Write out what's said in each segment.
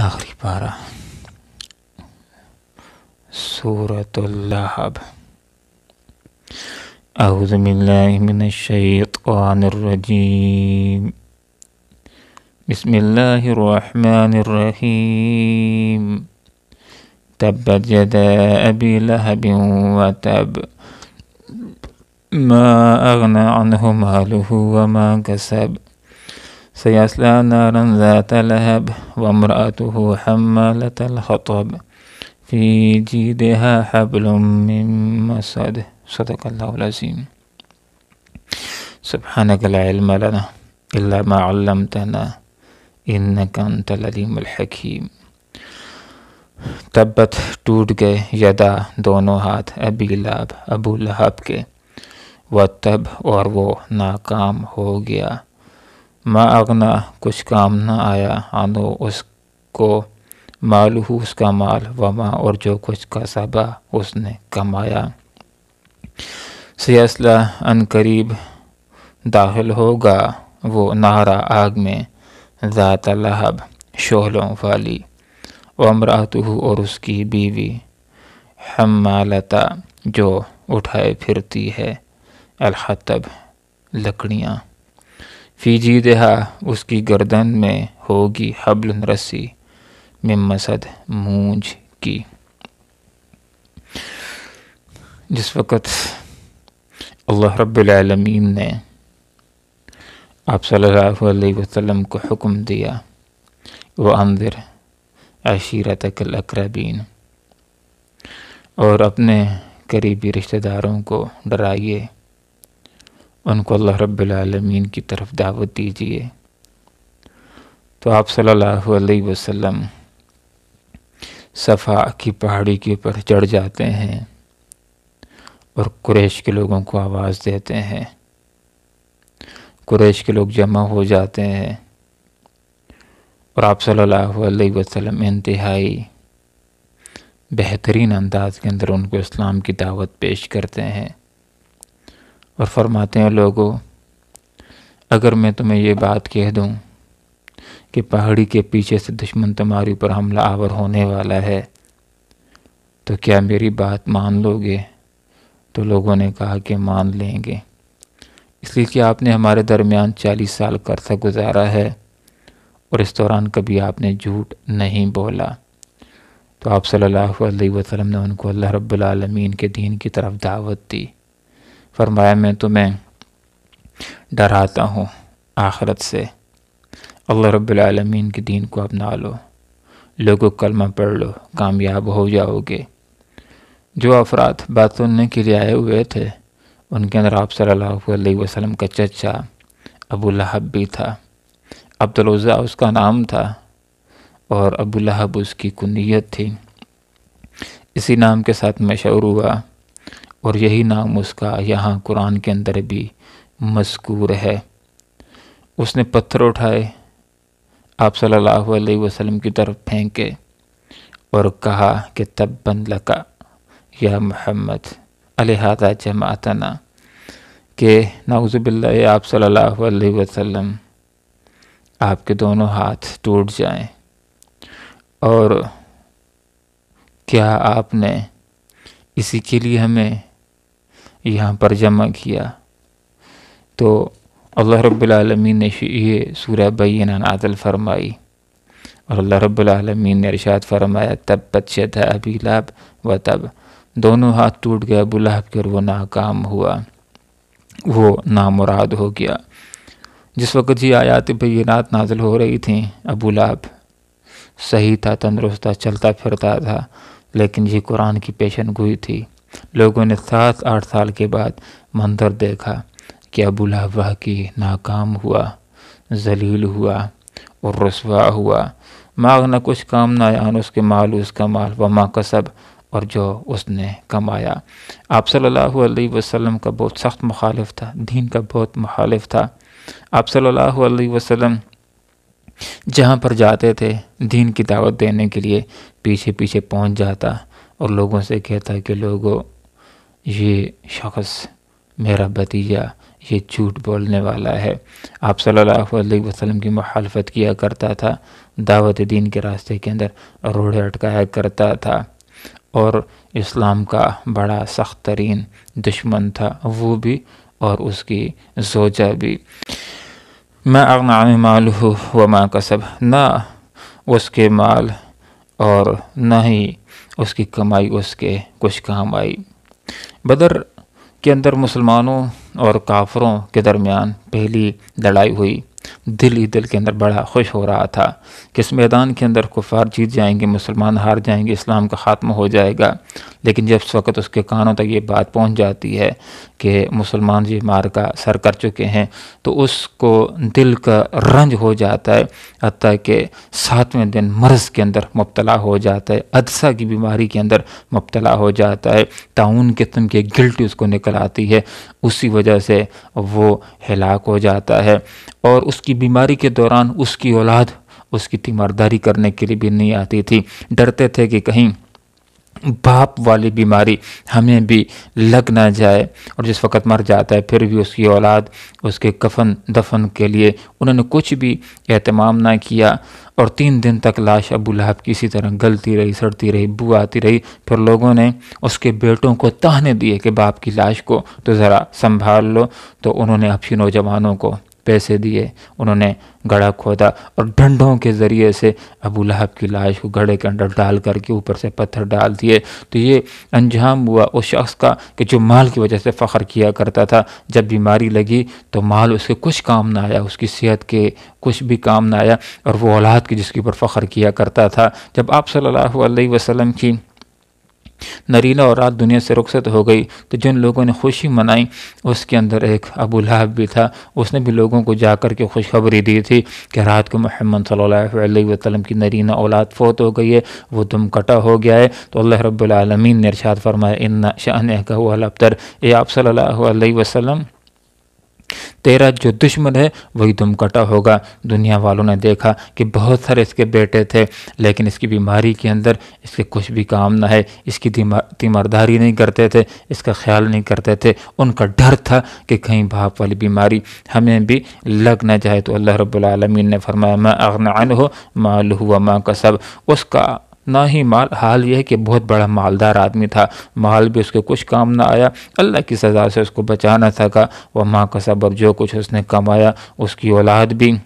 آخری پارہ سورۃ اللہب۔ اعوذ باللہ من الشیطان الرجیم، بسم اللہ الرحمن الرحیم۔ تبت یدا ابی لہب وتب، ما اغنى عنہ مالہ وما کسب، سیصلی نارا ذات لہب وامرأته حمالة الحطب، فی جیدها حبل من مسد۔ صدق اللہ العظیم۔ سبحانک لا علم لنا الا ما علمتنا انک انت العلیم الحکیم۔ تبت ٹوٹ گئے، یدا دونوں ہاتھ، ابی لہب ابو لہب کے، وتب اور وہ ناکام ہو گیا، ما اغنا کچھ کام نہ آیا، عنہ اس کو، مالہ اس کا مال، وما اور جو کچھ کسبا اس نے کمایا، سیصلی ان قریب داخل ہوگا وہ نارا آگ میں، ذات لہب شعلوں والی، وامرأتہ اور اس کی بیوی، حمالۃ جو اٹھائے پھرتی ہے، الحطب لکڑیاں، فی جیدہا اس کی گردن میں ہوگی، حبل رسی، من مسد مونج کی۔ جس وقت اللہ رب العالمین نے آپ صلی اللہ علیہ وسلم کو حکم دیا، وَأَنذِرْ عَشِيرَتَكَ الْأَقْرَبِينَ، اور اپنے قریبی رشتہ داروں کو ڈرائیے، ان کو اللہ رب العالمین کی طرف دعوت دیجیے، تو آپ صلی اللہ علیہ وسلم صفا کی پہاڑی کے اوپر چڑھ جاتے ہیں اور قریش کے لوگوں کو آواز دیتے ہیں۔ قریش کے لوگ جمع ہو جاتے ہیں اور آپ صلی اللہ علیہ وسلم انتہائی بہترین انداز کے اندر ان کو اسلام کی دعوت پیش کرتے ہیں اور فرماتے ہیں، لوگوں اگر میں تمہیں یہ بات کہہ دوں کہ پہاڑی کے پیچھے سے دشمن تمہاری پر حملہ آور ہونے والا ہے تو کیا میری بات مان لو گے؟ تو لوگوں نے کہا کہ مان لیں گے، اس لیے کہ آپ نے ہمارے درمیان 40 سال کا عرصہ گزارا ہے اور اس دوران کبھی آپ نے جھوٹ نہیں بولا۔ تو آپ صلی اللہ علیہ وسلم نے ان کو اللہ رب العالمین کے دین کی طرف دعوت دی، فرمایا میں تمہیں ڈراتا ہوں آخرت سے، اللہ رب العالمین کے دین کو اپنا لو، لوگوں کلمہ پڑھ لو، کامیاب ہو جاؤ گے۔ جو افراد بات سننے کے لیے آئے ہوئے تھے ان کے اندر آپ صلی اللہ علیہ وسلم کا چچا ابو لہب بھی تھا، عبدالعزیٰ اس کا نام تھا اور ابو لہب اس کی کنیت تھی، اسی نام کے ساتھ مشہور ہوا اور یہی نام اس کا یہاں قرآن کے اندر بھی مذکور ہے۔ اس نے پتھر اٹھائے، آپ صلی اللہ علیہ وسلم کی طرف پھینکے اور کہا کہ تبا لک یا محمد الہذا جمعتنا، کہ نعوذ باللہ آپ صلی اللہ علیہ وسلم آپ کے دونوں ہاتھ ٹوٹ جائیں، اور کیا آپ نے اسی کے لیے ہمیں یہاں پر جمع کیا؟ تو اللہ رب العالمین نے یہ سورہ بینہ نازل فرمائی اور اللہ رب العالمین نے ارشاد فرمایا، تبت یدا ابی لہب وتب، دونوں ہاتھ ٹوٹ گئے ابو لہب کے اور وہ ناکام ہوا، وہ نامراد ہو گیا۔ جس وقت یہ آیات بینات نازل ہو رہی تھیں، ابو لہب صحیح تھا، تندرست تھا، چلتا پھرتا تھا، لیکن یہ قرآن کی پیشن گوئی تھی۔ لوگوں نے 7-8 سال کے بعد منظر دیکھا کہ ابو لہب واقعی ناکام ہوا، ذلیل ہوا اور رسوا ہوا، ما اغنی کچھ کام نہ آیا، اس کے مال اس کا مال، وما کسب اور جو اس نے کمایا۔ آپ صلی اللہ علیہ وسلم کا بہت سخت مخالف تھا، دین کا بہت مخالف تھا۔ آپ صلی اللہ علیہ وسلم جہاں پر جاتے تھے دین کی دعوت دینے کے لیے پیچھے پیچھے پہنچ جاتا اور لوگوں سے کہتا کہ لوگوں یہ شخص میرا بھتیجا یہ جھوٹ بولنے والا ہے۔ آپ صلی اللہ علیہ وسلم کی مخالفت کیا کرتا تھا، دعوت دین کے راستے کے اندر روڑے اٹکایا کرتا تھا، اور اسلام کا بڑا سخت ترین دشمن تھا وہ بھی اور اس کی زوجہ بھی۔ ما اغنی عنہ مالہ وما کسب، نہ اس کے مال اور نہ ہی اس کی کمائی اس کے کچھ کام آئی۔ بدر کے اندر مسلمانوں اور کافروں کے درمیان پہلی لڑائی ہوئی۔ دل ہی دل کے اندر بڑا خوش ہو رہا تھا کہ اس میدان کے اندر کفار جیت جائیں گے، مسلمان ہار جائیں گے، اسلام کا خاتمہ ہو جائے گا۔ لیکن جب اس وقت اس کے کانوں تک یہ بات پہنچ جاتی ہے کہ مسلمان جی مارکا سر کر چکے ہیں، تو اس کو دل کا رنج ہو جاتا ہے، حتیٰ کہ 7ویں دن مرض کے اندر مبتلا ہو جاتا ہے، عدسہ کی بیماری کے اندر مبتلا ہو جاتا ہے، طاعون قسم کی گلٹی اس کو نکل آتی ہے، اسی وجہ سے وہ ہلاک ہو جاتا ہے۔ اور اس کی بیماری کے دوران اس کی اولاد اس کی تیمارداری کرنے کے لیے بھی نہیں آتی تھی، ڈرتے تھے کہ کہیں باپ والی بیماری ہمیں بھی لگ نہ جائے۔ اور جس وقت مر جاتا ہے پھر بھی اس کی اولاد اس کے کفن دفن کے لیے انہوں نے کچھ بھی اہتمام نہ کیا، اور 3 دن تک لاش ابو لہب کسی طرح گلتی رہی، سڑتی رہی، بو آتی رہی۔ پھر لوگوں نے اس کے بیٹوں کو طعنے دیے کہ باپ کی لاش کو تو ذرا سنبھال لو، تو انہوں نے اپنی نوجوانوں کو پیسے دیے، انہوں نے گڑھا کھودا اور ڈنڈوں کے ذریعے سے ابو لہب کی لاش کو گڑھے کے اندر ڈال کر کے اوپر سے پتھر ڈال دیے۔ تو یہ انجام ہوا اس شخص کا کہ جو مال کی وجہ سے فخر کیا کرتا تھا، جب بیماری لگی تو مال اس کے کچھ کام نہ آیا، اس کی صحت کے کچھ بھی کام نہ آیا، اور وہ اولاد کی جس کے اوپر فخر کیا کرتا تھا۔ جب آپ صلی اللہ علیہ وسلم کی نرینہ اولاد دنیا سے رخصت ہو گئی تو جن لوگوں نے خوشی منائی اس کے اندر ایک ابو لہب بھی تھا، اس نے بھی لوگوں کو جا کر کے خوشخبری دی تھی کہ رات کو محمد صلی اللہ علیہ وسلم کی نرینہ اولاد فوت ہو گئی ہے، وہ دم کٹا ہو گیا ہے۔ تو اللہ رب العالمین نے ارشاد فرمایا ان شأنک هو الابتر، اے آپ صلی اللہ علیہ وسلم تیرا جو دشمن ہے وہی دم کٹا ہوگا۔ دنیا والوں نے دیکھا کہ بہت سارے اس کے بیٹے تھے، لیکن اس کی بیماری کے اندر اس کے کچھ بھی کام نہ ہے، اس کی تیمارداری نہیں کرتے تھے، اس کا خیال نہیں کرتے تھے، ان کا ڈر تھا کہ کہیں باپ والی بیماری ہمیں بھی لگ نہ جائے۔ تو اللہ رب العالمین نے فرمایا ما اغنی عنہ مالہ وما کسب، اس کا نہ ہی مال، حال یہ ہے کہ بہت بڑا مالدار آدمی تھا، مال بھی اس کے کچھ کام نہ آیا، اللہ کی سزا سے اس کو بچا نہ سکا، وما کسب، اور جو کچھ اس نے کمایا، اس کی اولاد بھی،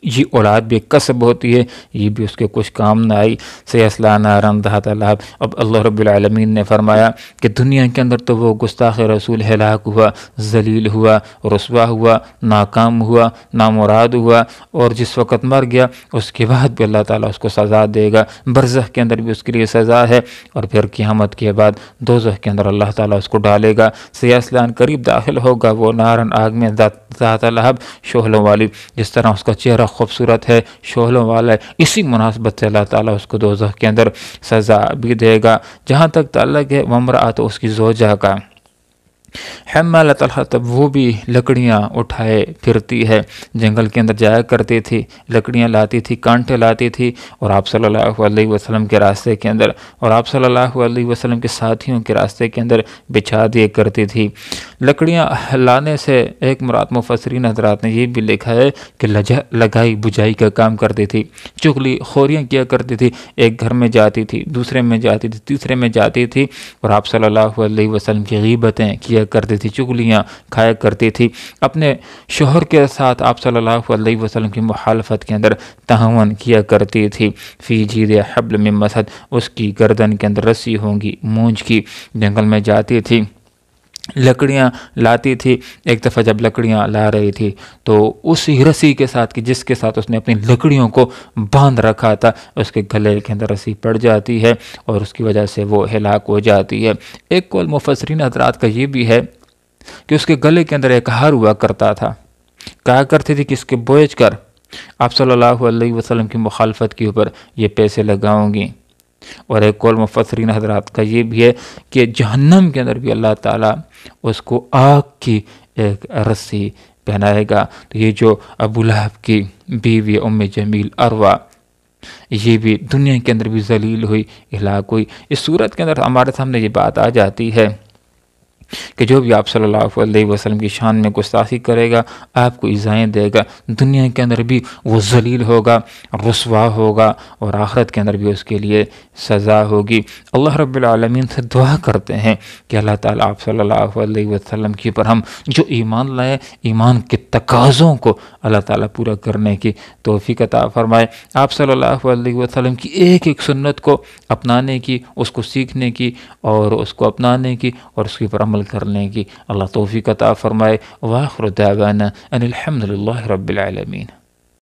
یہ اولاد بھی کسب ہوتی ہے، یہ بھی اس کے کچھ کام نہ آئی۔ سیصلی نارا ذات لہب، اب اللہ رب العالمین نے فرمایا کہ دنیا کے اندر تو وہ گستاخ رسول ہلاک ہوا، ذلیل ہوا، رسوا ہوا، ناکام ہوا، نامراد ہوا، اور جس وقت مر گیا اس کے بعد بھی اللہ تعالیٰ اس کو سزا دے گا، برزخ کے اندر بھی اس کے لیے سزا ہے، اور پھر قیامت کے بعد دوزخ کے اندر اللہ تعالیٰ اس کو ڈالے گا۔ سیصلی قریب داخل ہوگا وہ نارن، آگ میں، ذات لہب، شعلوں والی، جس طرح اس کا چہرہ خوبصورت ہے، شعلوں والا ہے، اسی مناسبت سے اللہ تعالیٰ اس کو دوزخ کے اندر سزا بھی دے گا۔ جہاں تک تعلق ہے وامرأۃ، اس کی زوجہ کا، حمالۃ الحطب، وہ بھی لکڑیاں اٹھائے پھرتی ہے، جنگل کے اندر جایا کرتی تھی، لکڑیاں لاتی تھی، کانٹے لاتی تھی، اور آپ صلی اللہ علیہ وسلم کے راستے کے اندر اور آپ صلی اللہ علیہ وسلم کے ساتھیوں کے راستے کے اندر بچھا دیا کرتی تھی۔ لکڑیاں لانے سے ایک مراد مفسرین حضرات نے یہ بھی لکھا ہے کہ لگائی بجھائی کا کام کرتی تھی، چغلی خوریاں کیا کرتی تھی، ایک گھر میں جاتی تھی، دوسرے میں جاتی تھی، تیسرے میں جاتی تھی، اور آپ صلی اللہ علیہ وسلم کی غیبتیں کیا کرتی تھی، چغلیاں کھایا کرتی تھی، اپنے شوہر کے ساتھ آپ صلی اللہ علیہ وسلم کی مخالفت کے اندر تعاون کیا کرتی تھی۔ فی جید حبل من مسد، اس کی گردن کے اندر رسی ہوں گی مونج کی، جنگل میں جاتی تھی، لکڑیاں لاتی تھی۔ ایک دفعہ جب لکڑیاں لا رہی تھی تو اسی رسی کے ساتھ کہ جس کے ساتھ اس نے اپنی لکڑیوں کو باندھ رکھا تھا، اس کے گلے کے اندر رسی پڑ جاتی ہے اور اس کی وجہ سے وہ ہلاک ہو جاتی ہے۔ ایک قول مفسرین حضرات کا یہ بھی ہے کہ اس کے گلے کے اندر ایک ہار ہوا کرتا تھا، کہا کرتی تھی کہ اس کے بوجھ کر آپ صلی اللہ علیہ وسلم کی مخالفت کے اوپر یہ پیسے لگاؤں گی۔ اور ایک قول مفسرین حضرات کا یہ بھی ہے کہ جہنم کے اندر بھی اللہ تعالیٰ اس کو آگ کی ایک رسی پہنائے گا۔ تو یہ جو ابو لہب کی بیوی ام جمیل اروا، یہ بھی دنیا کے اندر بھی ذلیل ہوئی، ہلاک ہوئی۔ اس صورت کے اندر ہمارے سامنے یہ بات آ جاتی ہے کہ جو بھی آپ صلی اللہ علیہ وسلم کی شان میں گستاخی کرے گا آپ کو ایذائیں دے گا، دنیا کے اندر بھی وہ ذلیل ہوگا، رسوا ہوگا، اور آخرت کے اندر بھی اس کے لیے سزا ہوگی۔ اللہ رب العالمین سے دعا کرتے ہیں کہ اللہ تعالیٰ آپ صلی اللہ علیہ وسلم کی پر ہم جو ایمان لائے، ایمان کے تقاضوں کو اللہ تعالیٰ پورا کرنے کی توفیق عطا فرمائے، آپ صلی اللہ علیہ وسلم کی ایک ایک سنت کو اپنانے کی، اس کو سیکھنے کی اور اس کو اپنانے کی اور اس کے پر عمل کرنے کی اللہ توفیق عطا فرمائے۔ وآخر دعوانا ان الحمد للہ رب العالمین۔